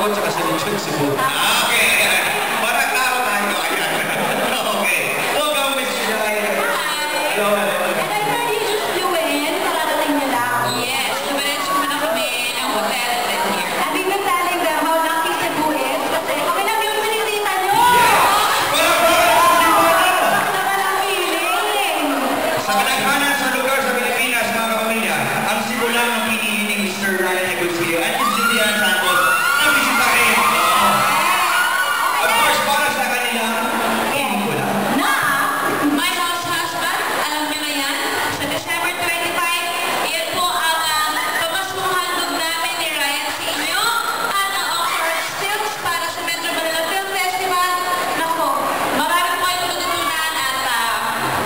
ko, tsaka si Richard Cebu. Okay, ayan. Para klaro tayo. Ayan. Okay. Welcome, Miss Shai. Hello. And I heard you just flew in. Kararating niyo lang. Yes, dumiretso na kami ng hotel and then here. Have you been telling them how lucky Cebu is? Kasi okay lang yung pinisita niyo. Basta walang feeling. Sa kalaghanan sa lugar sa Pilipinas, mga kapamilya, ang Cebu lang ang pinili ni Mr. Ryan Agustío at Ms. Julian Santos na bisitahin. Of course, para sa kanilang pelikula. Na? My House Husband, alam niyo na yan, sa December 25, yan po ang pamasukan handog namin ni Ryan sa inyo at ang award stills para sa Metro Manila Film Festival. Naku, marami po kayong matutunan at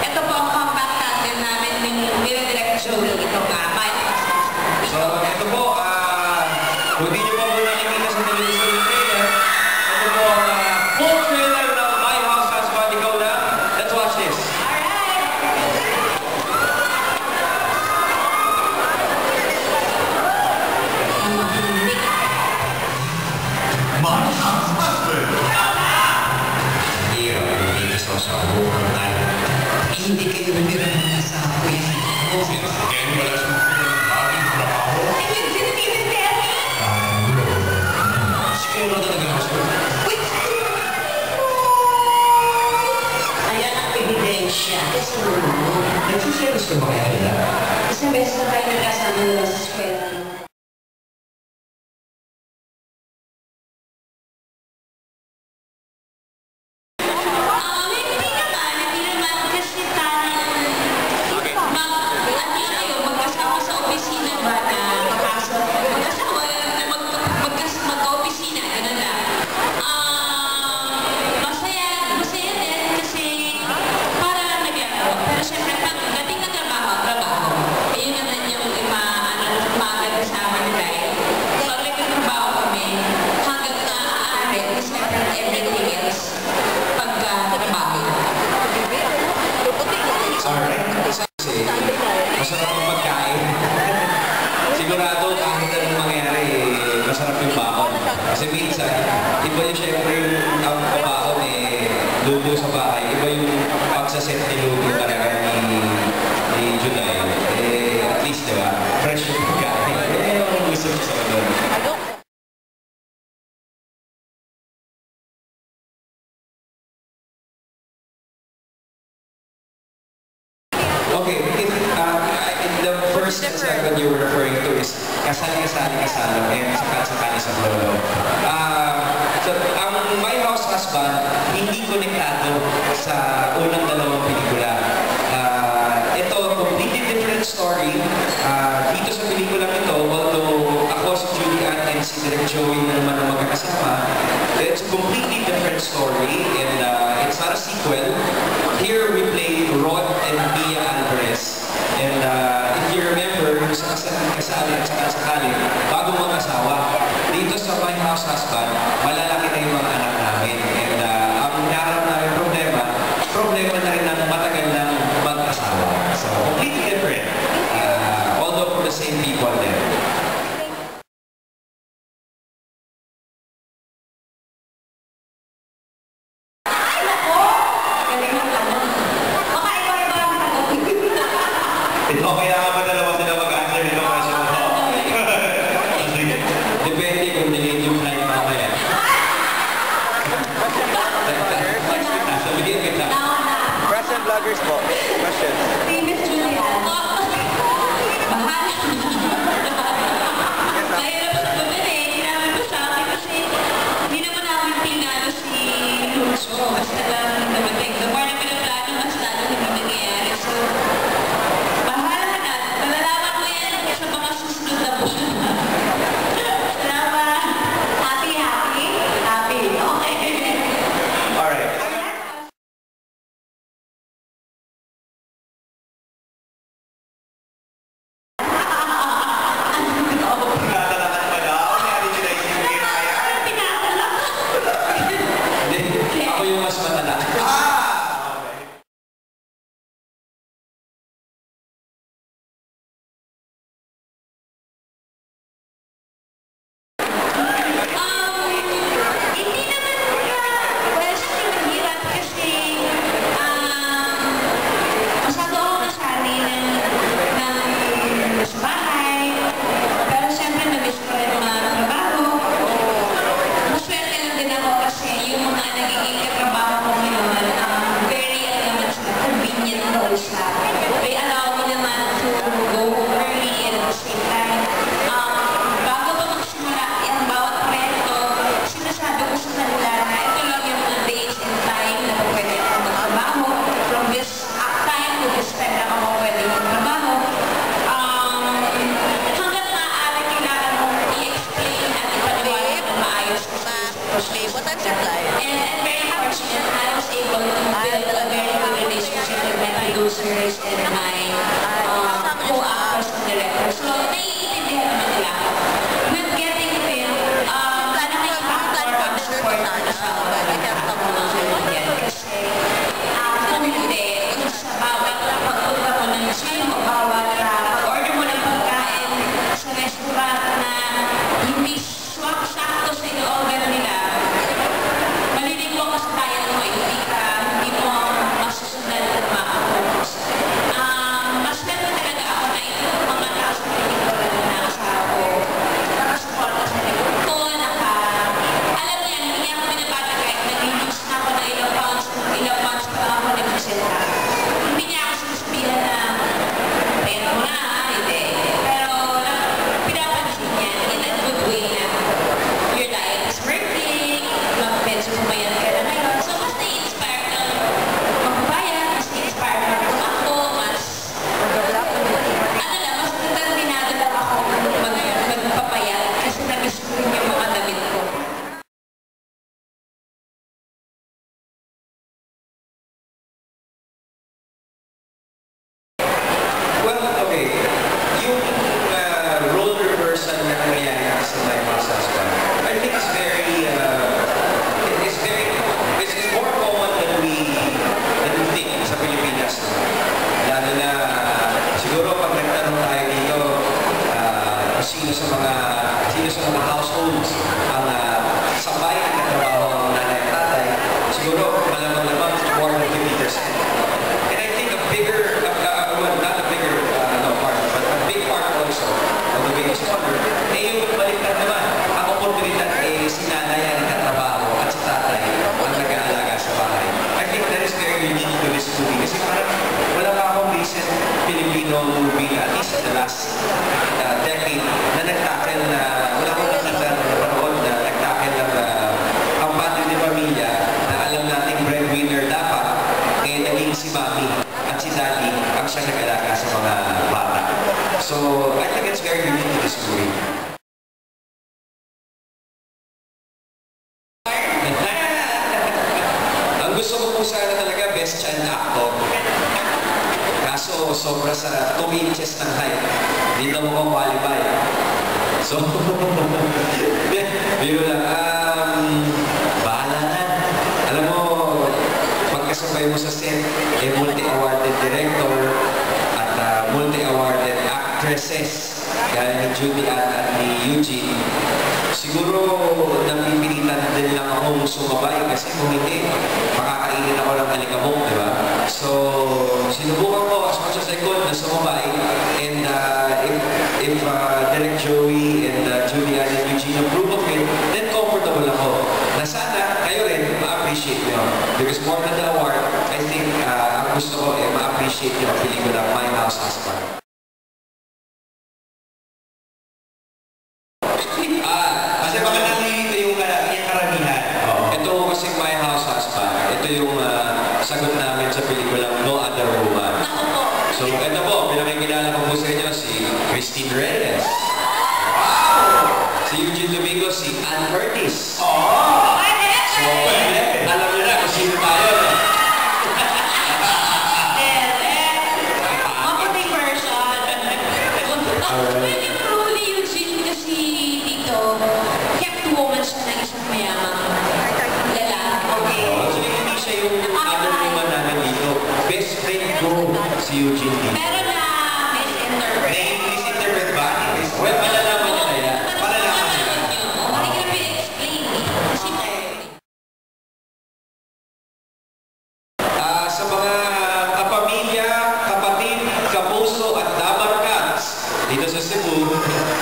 ito po ang compact tandem namin ni Direct Joey. Ito nga, My House Husband. So, ito po, kung di nyo pa po nakikita sa television yung trailer, ito po ang full trailer ng My House Husband, Ikaw Na. Let's watch this. My House Husband! Iyo, hindi sa usabuhan tayo. Hindi kayo nila mga sa kuya. Kaya wala sa mga aking trabaho. And you didn't even tell me? Siguro talaga ako sa Ayan ang ebidensya. Kasi nagsiselos ka ba kaya nila? isang beses na tayo nagkasama nila sa eskwela. Hindi naman kasi magkasama sa opisina ba na papasok? Magka-opisina, ganun lang. Masaya din kasi para lang naglaro. Pero syempre, pagdating na trabaho. Yun naman yung maganda kasama ni Rai. Pag nagtatrabaho kami, hanggang naaaari, separate everything else pagka-trabaho. Alright. Kasi, masarap ang pagkain. Sigurado, kahit anong mangyari, masarap yung baon. Kasi minsan, iba yung syempre yung ang pabaon luto sa bahay. Iba yung pagsaset ni luto talaga ni Juday. At least, diba? Fresh yung pagkain. Yung gusto ko sa doon. Okay, the first segment you were referring to is kasali-kasalo and sakal-sakali sa lolo. So, ang My House Husband, hindi konektado sa unang dalawang pelikula. Ito, completely different story. Dito sa pelikula ito, although ako si Julian and si Direk Joey na naman ang magkakasama, it's a completely different story and it's not a sequel. Here we play Rod and Mia Alvarez. And if you remember, yung sa kasali at sakali, bago mag-asawa, dito sa My House Husband, malalaki na yung mga anak namin. And ang hinaharap namin problema na rin ng matagal ng mag-asawa. So, completely different. Although from the same people there. Ito kaya nga ba dalawa sila mag-answer dito question mo? Sige. Depende kung delayed yung flight mamaya. Sabihin kita. Press and vloggers po. Questions. Famous Julian. Mahal. Mahirap sa bumili. Hindi namin masabi kasi hindi naman namin pinalo si Lucho. Basta lang dumating. The more na pinaplano, mas lalo hindi nangyayari. So, bahala na. Malalaman mo yan sa mga susunod na buwan. Salamat. sobra sa 2 inches ng height. Hindi na mukhang qualify. So, biro lang. Bahala na. Alam mo, pagkasabay mo sa set, multi-awarded director at multi-awarded actresses gaya ni Judy at ni Eugene. Siguro napipilitan din lang akong sumabay kasi kung hindi, makakainin ako ng alikabok, di ba? So, sinubukan ko as much as I could na sumabay. And if Direk Joey and Julian and Eugene approve of it, then comfortable ako. Na sana kayo rin ma-appreciate nyo. Because more than the award, I think ang gusto ko ma-appreciate nyo ang pelikula My House Husband. Kasi baka nalilito yung karamihan. Ito kasi My House Husband. Ito yung sagot namin sa pelikulang No Other Woman. So, ito po, pinakikilala ko po sa inyo si Christine Reyes. Wow! Si Eugene Domingo, si Ann Curtis. So, alam niyo na kung sino tayo. Maputing version. Actually, truly Eugene kasi dito, kept woman siya ng isang mayamang lalaki. Actually, hindi siya yung other woman namin dito. Best friend ko si Eugene dito. Pero na misinterpret. Misinterpret ba? Well, malalaman niya na yan. Malalaman sila. Hindi ka na pinag-explain. Kasi Sa mga kapamilya, kapatid, kapuso at dabarkats dito sa Cebu.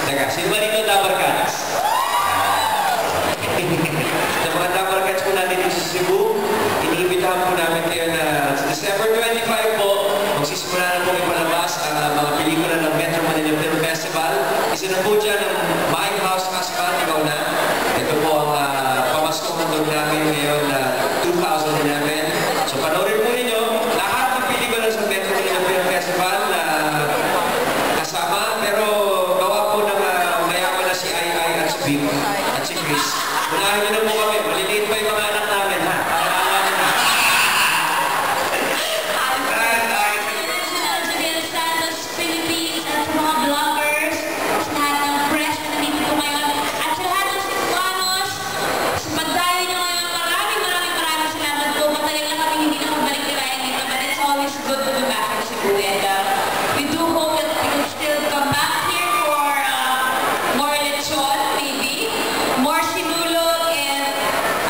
Teka, sino ba dito dabarkats? Sa mga dabarkats po natin dito sa Cebu, iniimbitahan po namin kayo na sa December 25 po, magsisimula na po ipalabas ang mga pelikula ng Metro Manila Film Festival. Isa na po dyan ang My House Husband, ikaw na. Ito po ang pamaskong handog namin ngayon na 2011. So panoorin po ninyo lahat ng pelikula sa Metro Manila Film Festival na kasama, pero gawa po ng mayaman na si Ai at si Bim at si Chris. Unahin nyo na po kami, maliliit pa yung mga anak namin, ha? Julian Santos, Philippines, at sa mga vloggers, sa lahat ng press na nandito po ngayon, at sa lahat ng Cebuanos, sa pagdayo nyo ngayon, maraming salamat po. Matagal na kami hindi nakabalik ni Ryan dito, but it's always good to be back in Cebu. And we do hope that we can still come back here for more lechon, maybe, more sinulog, and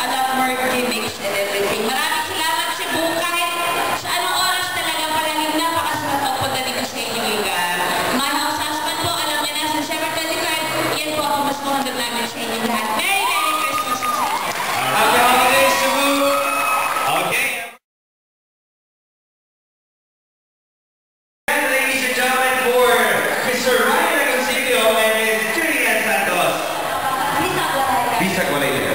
a lot more gimmicks and everything. Maraming salamat Cebu, kahit sa anong oras talaga palaging napakasarap magpunta dito sa inyo lugar. My House Husband po, alam niyo na, sa December 25, yan po ako mas mahandog namin sa inyo lahat. Merry Christmas po sa inyo. Happy holidays, Cebu! Okay. And ladies and gentlemen, for Mr. Ryan Reconcilio and Ms. Julian Santos. Bisa ko. Bisa ko later.